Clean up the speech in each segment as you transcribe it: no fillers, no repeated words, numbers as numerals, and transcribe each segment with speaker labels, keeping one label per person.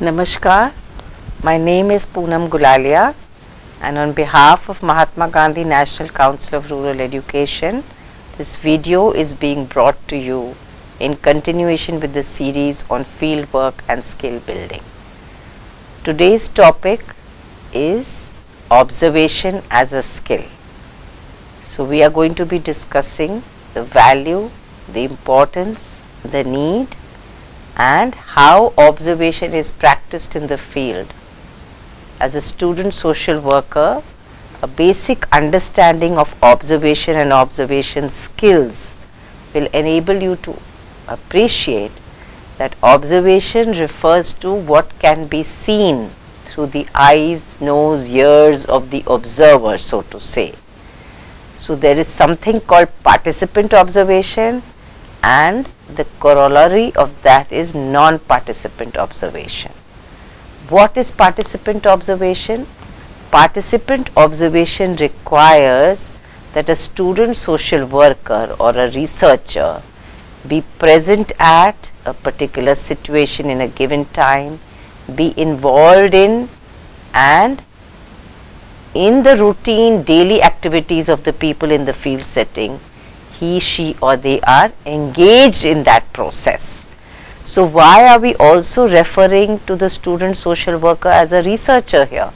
Speaker 1: Namaskar, my name is Poonam Gulalia, and on behalf of Mahatma Gandhi National Council of Rural Education, this video is being brought to you in continuation with the series on field work and skill building. Today's topic is observation as a skill. So we are going to be discussing the value, the importance, the need, and how observation is practiced in the field. As a student social worker, a basic understanding of observation and observation skills will enable you to appreciate that observation refers to what can be seen through the eyes, nose, ears of the observer, so to say. So there is something called participant observation, and the corollary of that is non-participant observation. What is participant observation? Participant observation requires that a student social worker or a researcher be present at a particular situation in a given time, be involved in and in the routine daily activities of the people in the field setting. He, she or they are engaged in that process. So why are we also referring to the student social worker as a researcher here?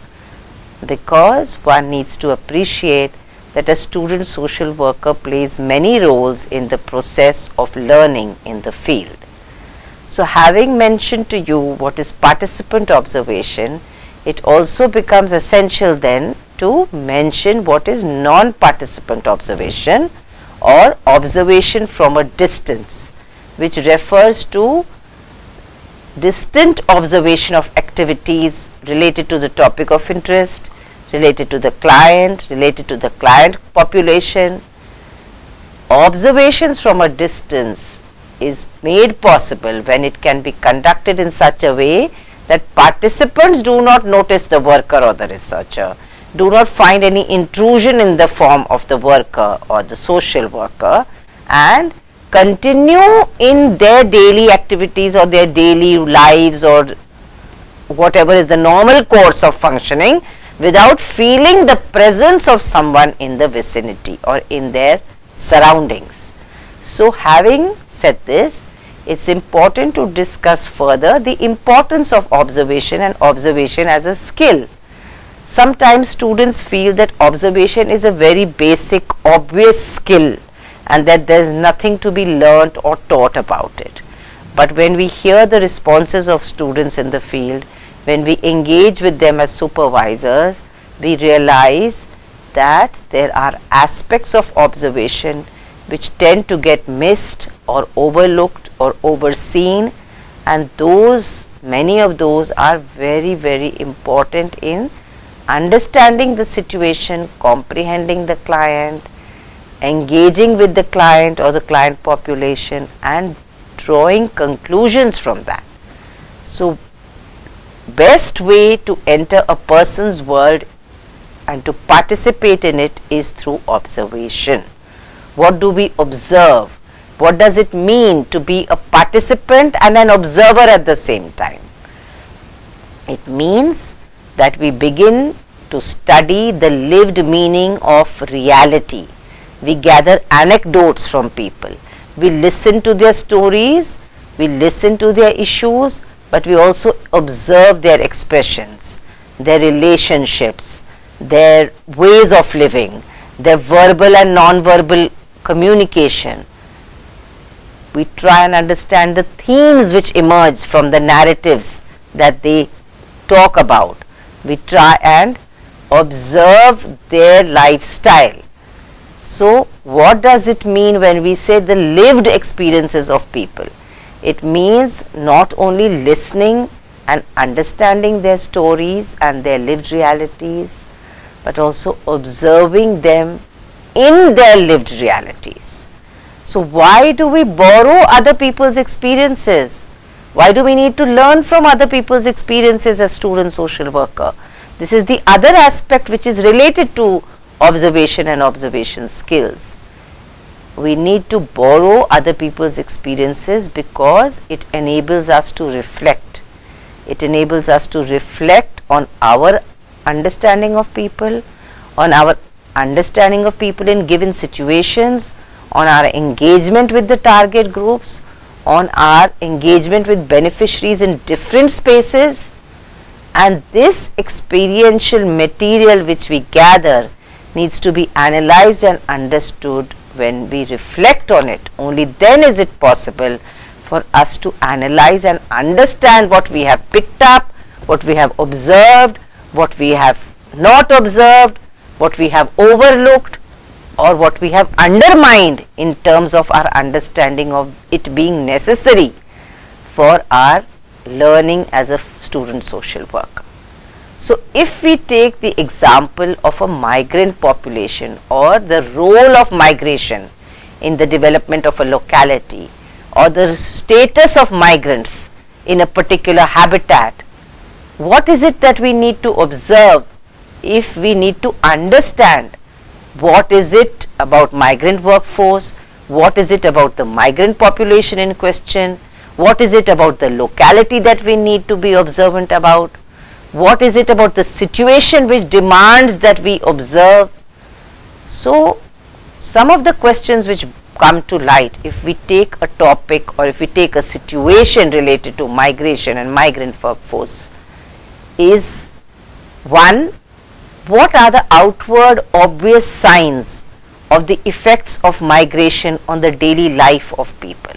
Speaker 1: Because one needs to appreciate that a student social worker plays many roles in the process of learning in the field. So having mentioned to you what is participant observation, it also becomes essential then to mention what is non-participant observation, or observation from a distance, which refers to distant observation of activities related to the topic of interest, related to the client population. Observations from a distance is made possible when it can be conducted in such a way that participants do not notice the worker or the researcher, do not find any intrusion in the form of the worker or the social worker, and continue in their daily activities or their daily lives or whatever is the normal course of functioning without feeling the presence of someone in the vicinity or in their surroundings. So having said this, it's important to discuss further the importance of observation and observation as a skill. Sometimes students feel that observation is a very basic, obvious skill and that there is nothing to be learnt or taught about it. But when we hear the responses of students in the field, when we engage with them as supervisors, we realize that there are aspects of observation which tend to get missed or overlooked or overseen, and many of those are very, very important in understanding the situation, comprehending the client, engaging with the client or the client population, and drawing conclusions from that. So best way to enter a person's world and to participate in it is through observation. What do we observe? What does it mean to be a participant and an observer at the same time? It means that we begin to study the lived meaning of reality. We gather anecdotes from people. We listen to their stories, we listen to their issues, but we also observe their expressions, their relationships, their ways of living, their verbal and non-verbal communication. We try and understand the themes which emerge from the narratives that they talk about. We try and observe their lifestyle. So what does it mean when we say the lived experiences of people? It means not only listening and understanding their stories and their lived realities, but also observing them in their lived realities. So why do we borrow other people's experiences? Why do we need to learn from other people's experiences as student social worker? This is the other aspect which is related to observation and observation skills. We need to borrow other people's experiences because it enables us to reflect. It enables us to reflect on our understanding of people, on our understanding of people in given situations, on our engagement with the target groups, on our engagement with beneficiaries in different spaces. And this experiential material which we gather needs to be analyzed and understood. When we reflect on it, only then is it possible for us to analyze and understand what we have picked up, what we have observed, what we have not observed, what we have overlooked, or what we have undermined in terms of our understanding of it being necessary for our learning as a student social worker. So, if we take the example of a migrant population or the role of migration in the development of a locality, or the status of migrants in a particular habitat, what is it that we need to observe if we need to understand what is it about migrant workforce, what is it about the migrant population in question, what is it about the locality that we need to be observant about, what is it about the situation which demands that we observe. So, some of the questions which come to light if we take a topic or if we take a situation related to migration and migrant workforce is: 1. What are the outward obvious signs of the effects of migration on the daily life of people?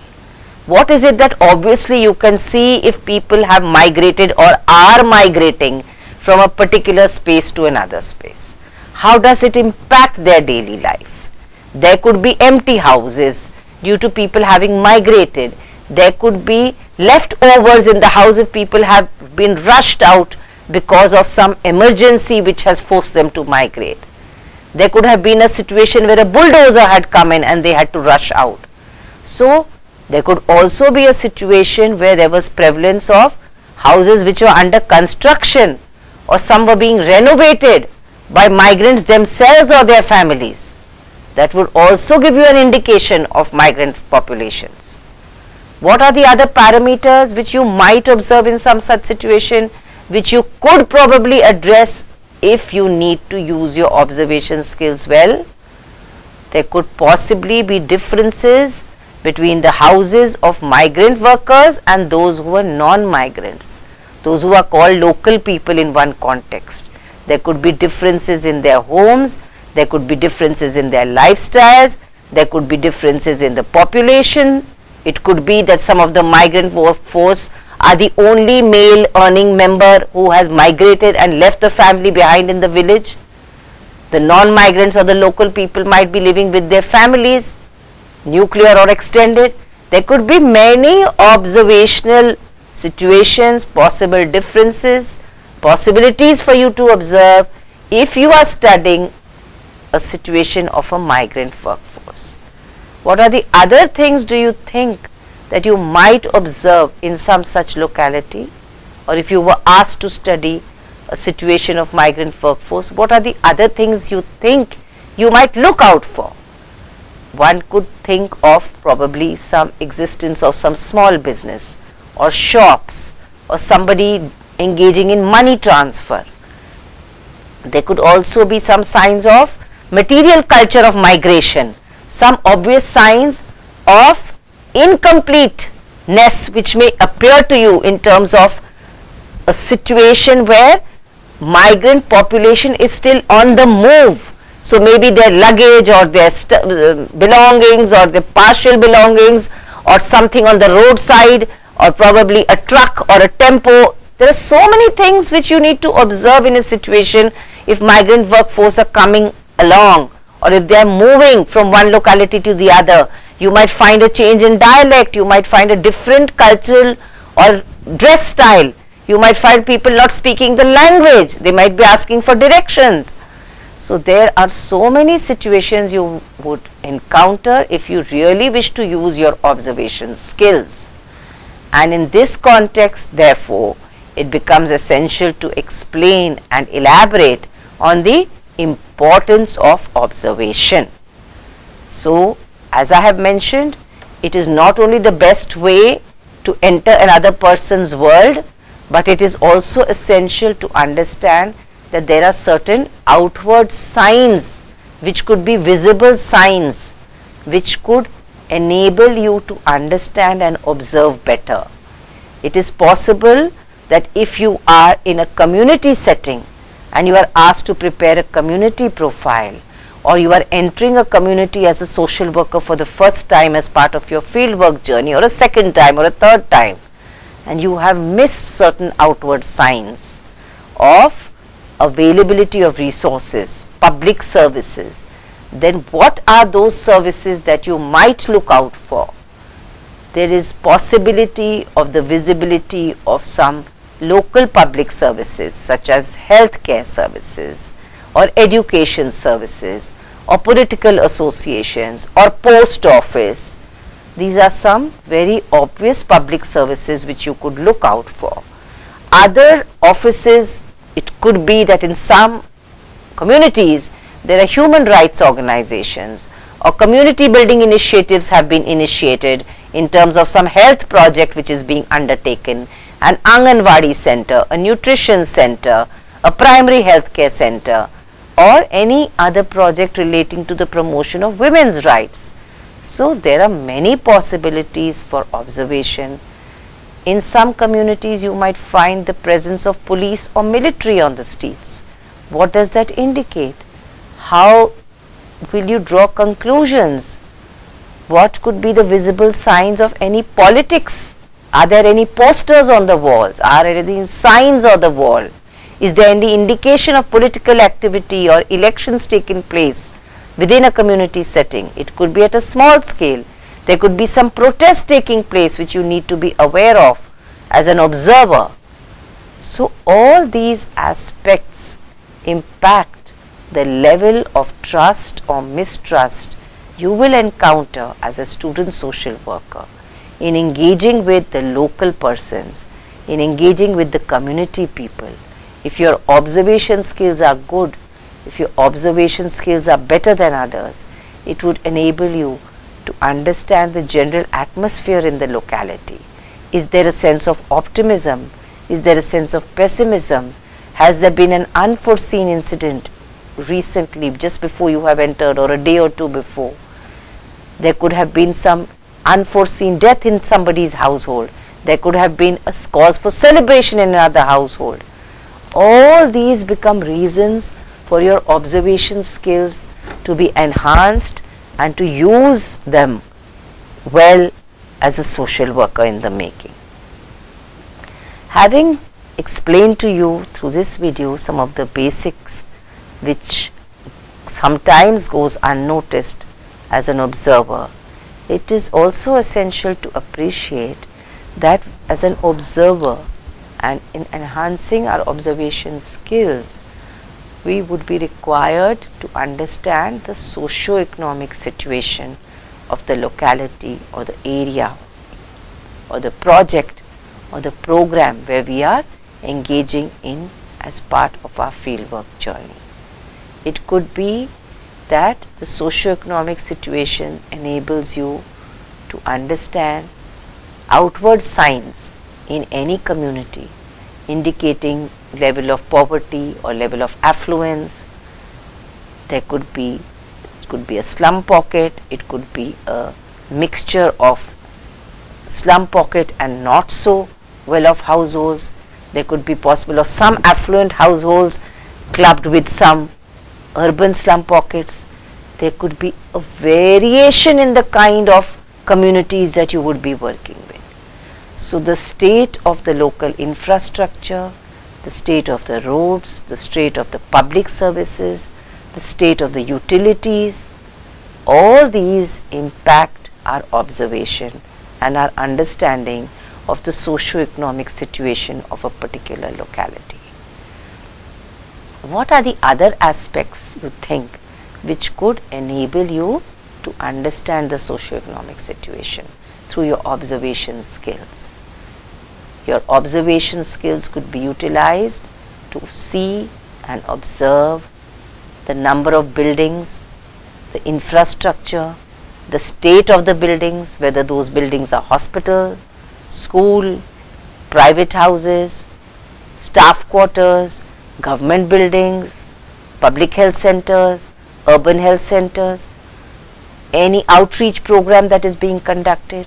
Speaker 1: What is it that obviously you can see if people have migrated or are migrating from a particular space to another space? How does it impact their daily life? There could be empty houses due to people having migrated. There could be leftovers in the house if people have been rushed out because of some emergency which has forced them to migrate. There could have been a situation where a bulldozer had come in and they had to rush out. So, there could also be a situation where there was prevalence of houses which were under construction or some were being renovated by migrants themselves or their families. That would also give you an indication of migrant populations. What are the other parameters which you might observe in some such situation, which you could probably address if you need to use your observation skills well? There could possibly be differences between the houses of migrant workers and those who are non-migrants, those who are called local people in one context. There could be differences in their homes, there could be differences in their lifestyles, there could be differences in the population. It could be that some of the migrant workforce are the only male earning member who has migrated and left the family behind in the village. The non-migrants or the local people might be living with their families, nuclear or extended. There could be many observational situations, possible differences, possibilities for you to observe if you are studying a situation of a migrant workforce. What are the other things do you think that you might observe in some such locality, or if you were asked to study a situation of migrant workforce, what are the other things you think you might look out for? One could think of probably some existence of some small business or shops or somebody engaging in money transfer. There could also be some signs of material culture of migration, some obvious signs of incompleteness which may appear to you in terms of a situation where migrant population is still on the move. So, maybe their luggage or their belongings or their partial belongings or something on the roadside or probably a truck or a tempo. There are so many things which you need to observe in a situation if migrant workforce are coming along or if they are moving from one locality to the other. You might find a change in dialect, you might find a different cultural or dress style, you might find people not speaking the language, they might be asking for directions. So, there are so many situations you would encounter if you really wish to use your observation skills. And in this context, therefore, it becomes essential to explain and elaborate on the importance of observation. So, as I have mentioned, it is not only the best way to enter another person's world, but it is also essential to understand that there are certain outward signs which could be visible signs which could enable you to understand and observe better. It is possible that if you are in a community setting and you are asked to prepare a community profile, or you are entering a community as a social worker for the first time as part of your fieldwork journey, or a second time or a third time, and you have missed certain outward signs of availability of resources, public services, then what are those services that you might look out for? There is possibility of the visibility of some local public services such as healthcare services or education services or political associations or post office. These are some very obvious public services which you could look out for. Other offices, it could be that in some communities there are human rights organizations or community building initiatives have been initiated in terms of some health project which is being undertaken, an Anganwadi center, a nutrition center, a primary health care center, or any other project relating to the promotion of women's rights. So there are many possibilities for observation. In some communities you might find the presence of police or military on the streets. What does that indicate? How will you draw conclusions? What could be the visible signs of any politics? Are there any posters on the walls? Are there any signs on the wall? Is there any indication of political activity or elections taking place within a community setting? It could be at a small scale. There could be some protest taking place which you need to be aware of as an observer. So all these aspects impact the level of trust or mistrust you will encounter as a student social worker in engaging with the local persons, in engaging with the community people. If your observation skills are good, if your observation skills are better than others, it would enable you to understand the general atmosphere in the locality. Is there a sense of optimism? Is there a sense of pessimism? Has there been an unforeseen incident recently, just before you have entered, or a day or two before? There could have been some unforeseen death in somebody's household. There could have been a cause for celebration in another household. All these become reasons for your observation skills to be enhanced and to use them well as a social worker in the making. Having explained to you through this video some of the basics which sometimes goes unnoticed as an observer, it is also essential to appreciate that as an observer and in enhancing our observation skills, we would be required to understand the socio-economic situation of the locality or the area or the project or the program where we are engaging in as part of our fieldwork journey. It could be that the socio-economic situation enables you to understand outward signs in any community indicating level of poverty or level of affluence. There could be, it could be a slum pocket, it could be a mixture of slum pocket and not so well off households. There could be possible of some affluent households clubbed with some urban slum pockets. There could be a variation in the kind of communities that you would be working with. So the state of the local infrastructure, the state of the roads, the state of the public services, the state of the utilities, all these impact our observation and our understanding of the socio-economic situation of a particular locality. What are the other aspects you think which could enable you to understand the socio-economic situation through your observation skills? Your observation skills could be utilized to see and observe the number of buildings, the infrastructure, the state of the buildings, whether those buildings are hospital, school, private houses, staff quarters, government buildings, public health centers, urban health centers, any outreach program that is being conducted.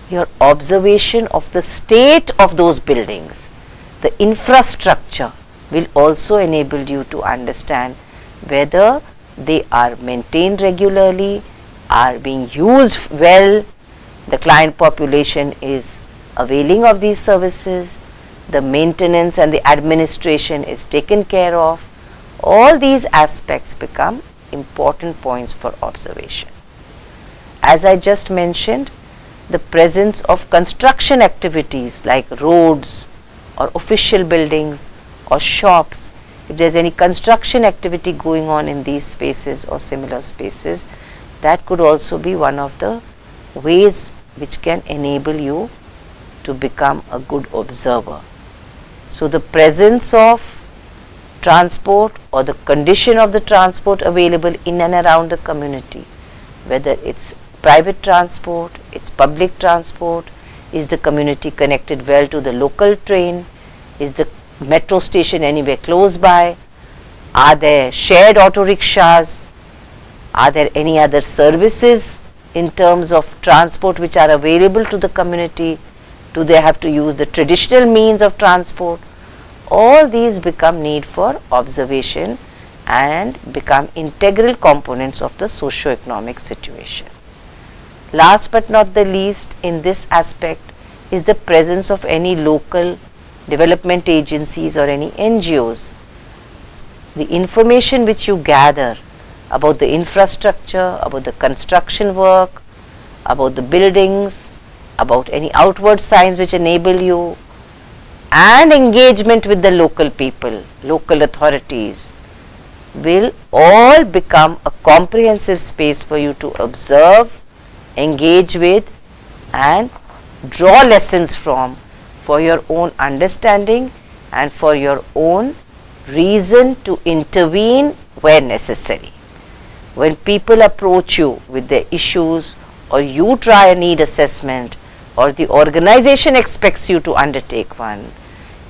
Speaker 1: Your observation of the state of those buildings, the infrastructure, will also enable you to understand whether they are maintained regularly, are being used well, the client population is availing of these services, the maintenance and the administration is taken care of. All these aspects become important points for observation. As I just mentioned, the presence of construction activities like roads or official buildings or shops, if there is any construction activity going on in these spaces or similar spaces, that could also be one of the ways which can enable you to become a good observer. So the presence of transport or the condition of the transport available in and around the community, whether it's private transport, it's public transport, is the community connected well to the local train, is the metro station anywhere close by, are there shared auto rickshaws, are there any other services in terms of transport which are available to the community, do they have to use the traditional means of transport? All these become need for observation and become integral components of the socio-economic situation. Last but not the least in this aspect is the presence of any local development agencies or any NGOs. The information which you gather about the infrastructure, about the construction work, about the buildings, about any outward signs which enable you, and engagement with the local people, local authorities, will all become a comprehensive space for you to observe, engage with and draw lessons from for your own understanding and for your own reason to intervene where necessary. When people approach you with their issues or you try a need assessment or the organization expects you to undertake one,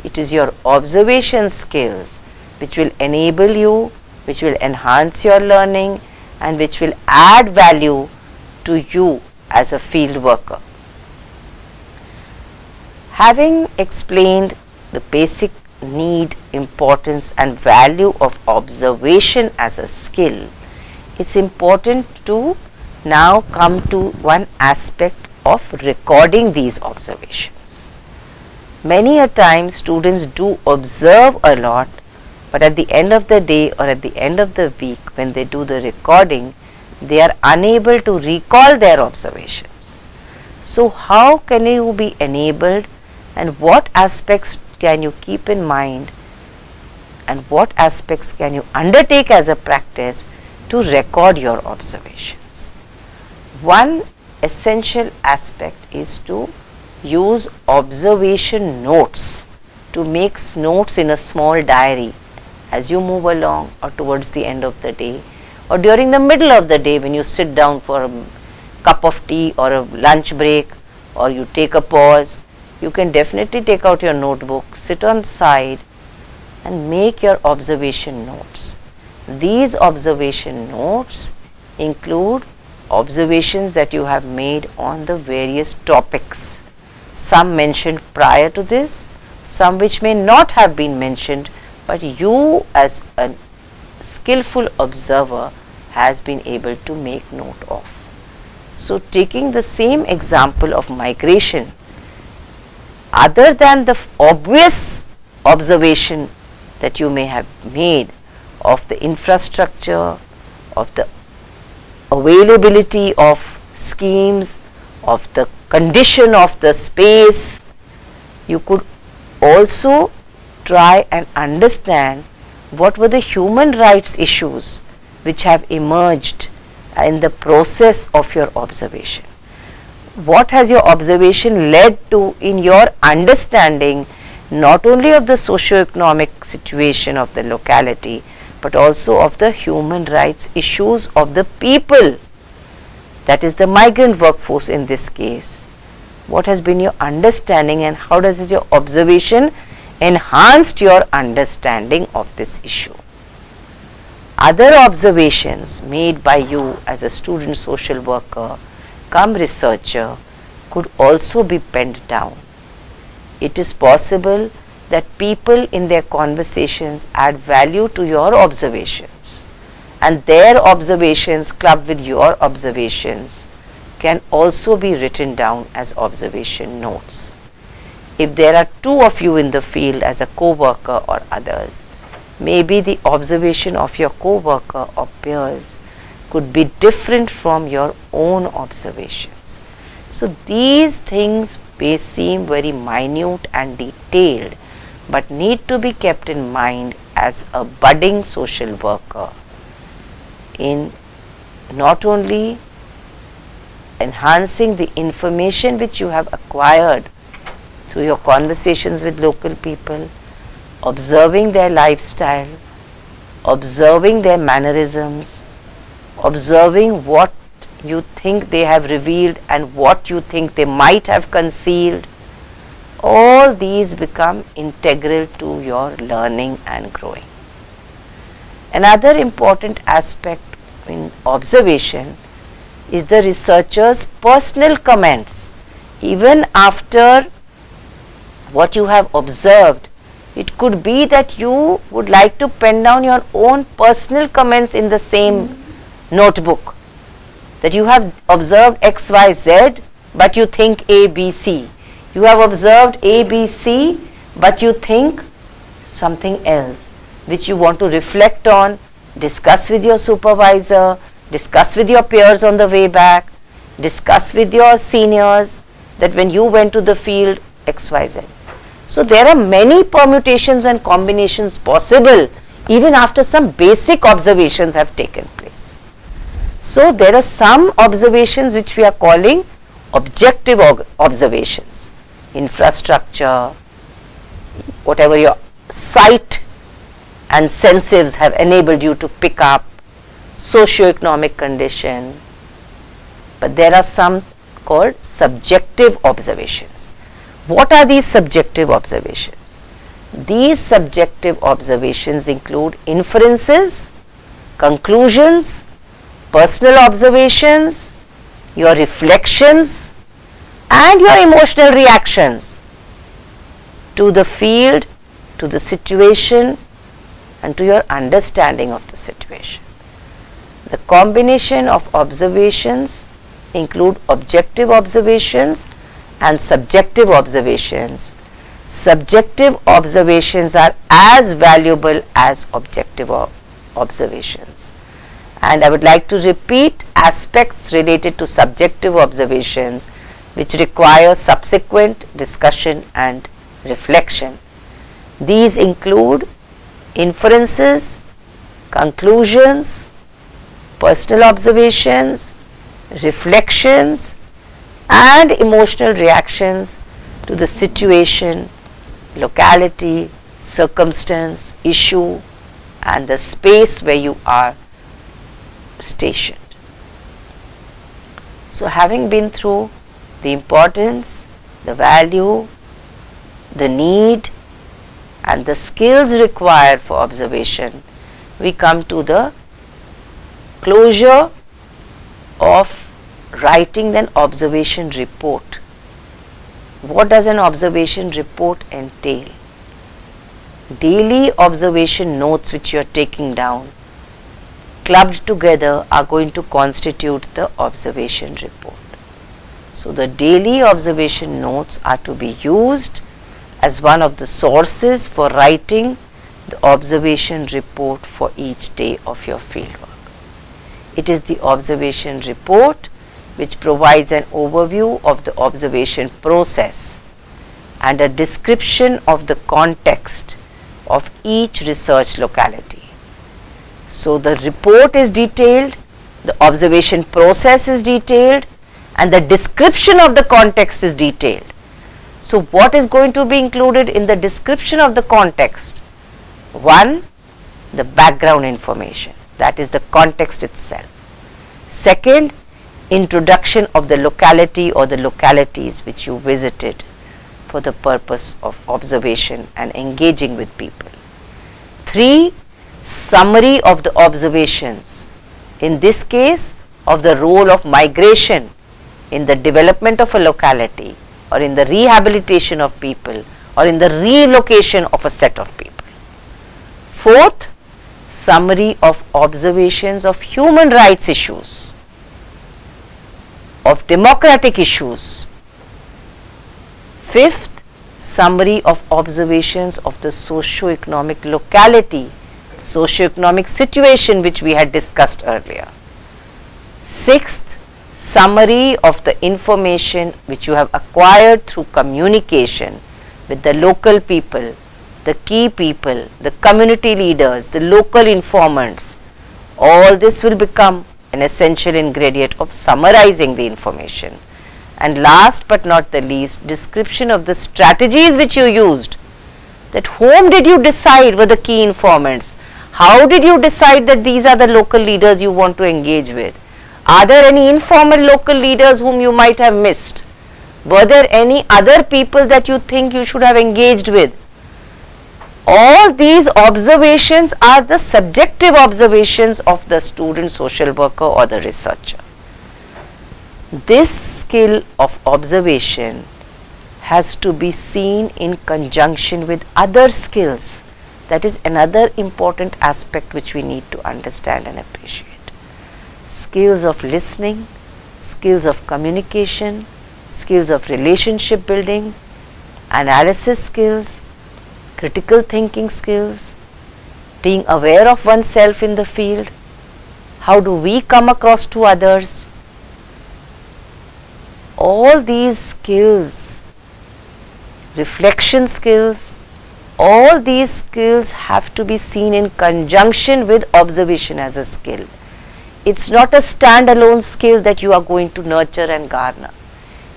Speaker 1: it is your observation skills which will enable you, which will enhance your learning and which will add value to you as a field worker. Having explained the basic need, importance and value of observation as a skill, it's important to now come to one aspect of recording these observations. Many a time students do observe a lot, but at the end of the day or at the end of the week when they do the recording, they are unable to recall their observations. So how can you be enabled and what aspects can you keep in mind and what aspects can you undertake as a practice to record your observations? One essential aspect is to use observation notes, to make notes in a small diary as you move along or towards the end of the day or during the middle of the day when you sit down for a cup of tea or a lunch break or you take a pause. You can definitely take out your notebook, sit on the side and make your observation notes. These observation notes include observations that you have made on the various topics, some mentioned prior to this, some which may not have been mentioned, but you as a skillful observer has been able to make note of. So taking the same example of migration, other than the obvious observation that you may have made of the infrastructure, of the availability of schemes, of the condition of the space, you could also try and understand what were the human rights issues which have emerged in the process of your observation. What has your observation led to in your understanding not only of the socio-economic situation of the locality but also of the human rights issues of the people, that is the migrant workforce in this case. What has been your understanding and how does your observation enhanced your understanding of this issue. Other observations made by you as a student social worker cum researcher could also be penned down. It is possible that people in their conversations add value to your observations, and their observations clubbed with your observations can also be written down as observation notes. If there are two of you in the field as a co-worker or others, maybe the observation of your co-worker or peers could be different from your own observations. So these things may seem very minute and detailed, but need to be kept in mind as a budding social worker in not only enhancing the information which you have acquired through your conversations with local people, observing their lifestyle, observing their mannerisms, observing what you think they have revealed and what you think they might have concealed. All these become integral to your learning and growing. Another important aspect in observation is the researcher's personal comments. Even after what you have observed, it could be that you would like to pen down your own personal comments in the same notebook, that you have observed XYZ but you think ABC. You have observed ABC but you think something else, which you want to reflect on, discuss with your supervisor, discuss with your peers on the way back, discuss with your seniors that when you went to the field XYZ. So there are many permutations and combinations possible even after some basic observations have taken place. So there are some observations which we are calling objective observations. Infrastructure, whatever your sight and senses have enabled you to pick up, socio-economic condition, but there are some called subjective observations. What are these subjective observations? These subjective observations include inferences, conclusions, personal observations, your reflections and your emotional reactions to the field, to the situation and to your understanding of the situation. The combination of observations include objective observations and subjective observations. Subjective observations are as valuable as objective observations. And I would like to repeat aspects related to subjective observations which require subsequent discussion and reflection. These include inferences, conclusions, personal observations, reflections and emotional reactions to the situation, locality, circumstance, issue and the space where you are stationed. So having been through the importance, the value, the need and the skills required for observation, we come to the closure of writing an observation report. What does an observation report entail? Daily observation notes which you are taking down, clubbed together, are going to constitute the observation report. So the daily observation notes are to be used as one of the sources for writing the observation report for each day of your fieldwork. It is the observation report which provides an overview of the observation process and a description of the context of each research locality. So the report is detailed, the observation process is detailed and the description of the context is detailed. So what is going to be included in the description of the context? One, the background information, that is the context itself. Second, introduction of the locality or the localities which you visited. for the purpose of observation and engaging with people. 3. Summary of the observations, in this case of the role of migration in the development of a locality, or in the rehabilitation of people, or in the relocation of a set of people. 4th, summary of observations of human rights issues, of democratic issues. 5th, summary of observations of the socio-economic locality, socio-economic situation which we had discussed earlier. 6th, summary of the information which you have acquired through communication with the local people, the key people, the community leaders, the local informants. All this will become an essential ingredient of summarizing the information. And last but not the least, description of the strategies which you used. That whom did you decide were the key informants? How did you decide that these are the local leaders you want to engage with? Are there any informal local leaders whom you might have missed? Were there any other people that you think you should have engaged with? All these observations are the subjective observations of the student social worker or the researcher. This skill of observation has to be seen in conjunction with other skills. That is another important aspect which we need to understand and appreciate. Skills of listening, skills of communication, skills of relationship building, analysis skills, critical thinking skills, being aware of oneself in the field, how do we come across to others. All these skills, reflection skills, all these skills have to be seen in conjunction with observation as a skill. It's not a standalone skill that you are going to nurture and garner.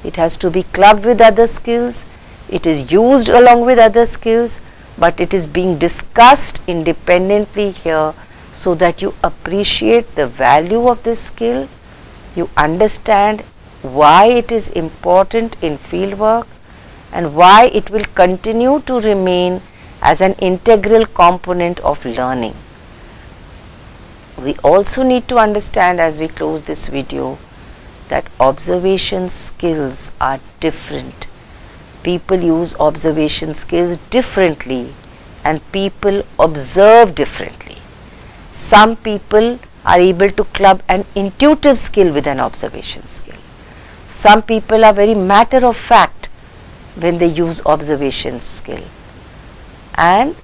Speaker 1: It has to be clubbed with other skills. It is used along with other skills, but it is being discussed independently here so that you appreciate the value of this skill, you understand why it is important in fieldwork and why it will continue to remain as an integral component of learning. We also need to understand as we close this video that observation skills are different. People use observation skills differently and people observe differently. Some people are able to club an intuitive skill with an observation skill. Some people are very matter of fact when they use observation skill, and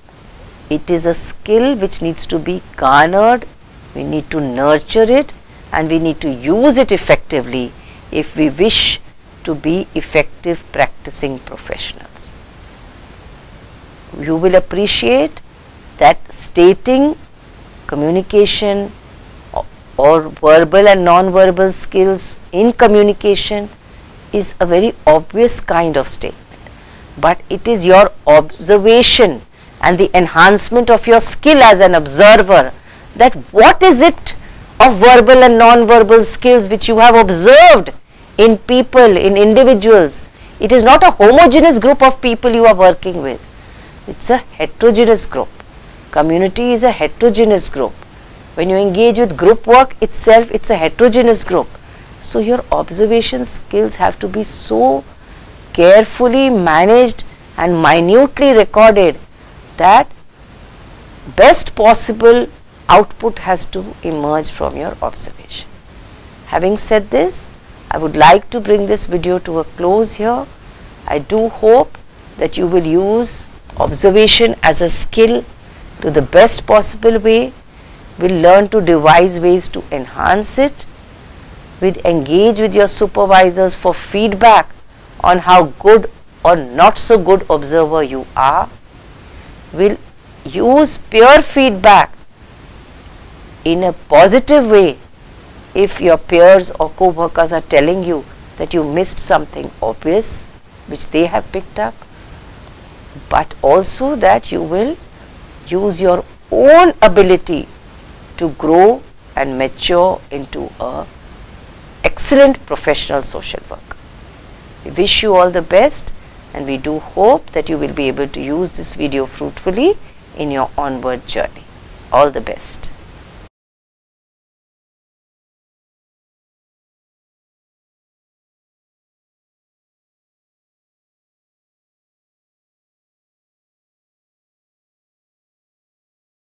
Speaker 1: it is a skill which needs to be garnered. We need to nurture it and we need to use it effectively if we wish to be effective practicing professionals. You will appreciate that stating, communication or verbal and non-verbal skills in communication is a very obvious kind of statement, but it is your observation and the enhancement of your skill as an observer, that what is it of verbal and non-verbal skills which you have observed in people, in individuals. It is not a homogeneous group of people you are working with. It's a heterogeneous group. Community is a heterogeneous group. When you engage with group work itself, it's a heterogeneous group. So your observation skills have to be so carefully managed and minutely recorded that best possible output has to emerge from your observation. Having said this, I would like to bring this video to a close here. I do hope that you will use observation as a skill to the best possible way, will learn to devise ways to enhance it, will engage with your supervisors for feedback on how good or not so good observer you are, will use peer feedback in a positive way if your peers or co-workers are telling you that you missed something obvious which they have picked up, but also that you will use your own ability to grow and mature into a excellent professional social worker. We wish you all the best and we do hope that you will be able to use this video fruitfully in your onward journey. All the best.